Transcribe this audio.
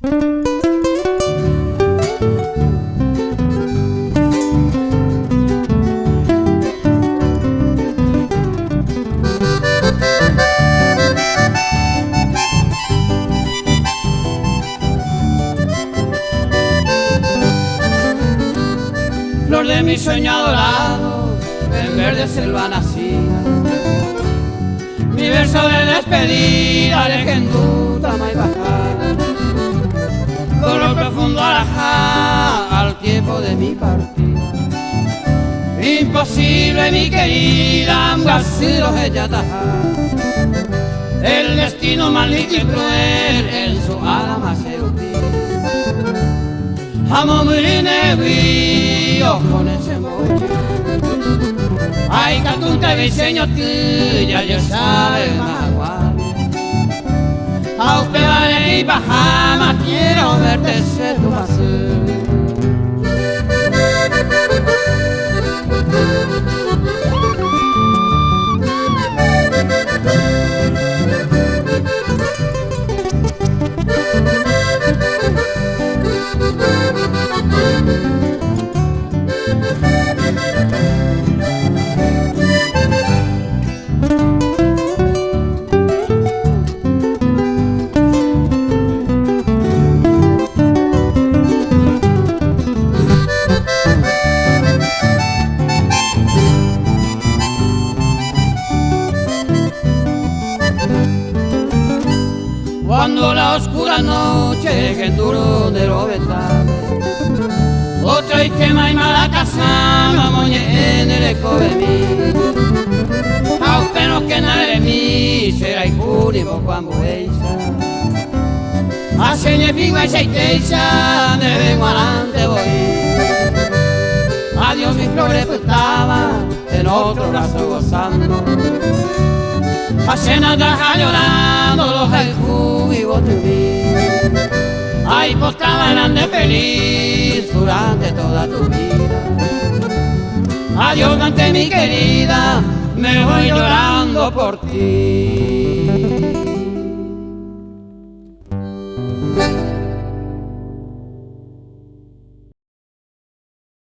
Flor de mi sueño adorado, en verde selva nacida, mi verso de despedida de Genduta y bajada, dolor profundo alajá al tiempo de mi partida. Imposible mi querida, ambasiros ella tajá, el destino maldito y cruel en su alma se hundía. Amo muy negro con ese moche, ay catunta diseño tuya, yo sabe más a usted y bajama, quiero verte ser tu paseo. Cuando la oscura noche que enduro de lo vetado, otra y tema y mala casa no moñe en el eco de mí. Aunque que nada de mí será y único cuando ella hace ni piva y seiteisa, de vengo adelante voy. Adiós mi flores pues estaba en otro brazo gozando, hace nada llorando los el y vos te vi. Ay, pues estaba grande feliz durante toda tu vida. Adiós, ante mi querida, me voy llorando por ti.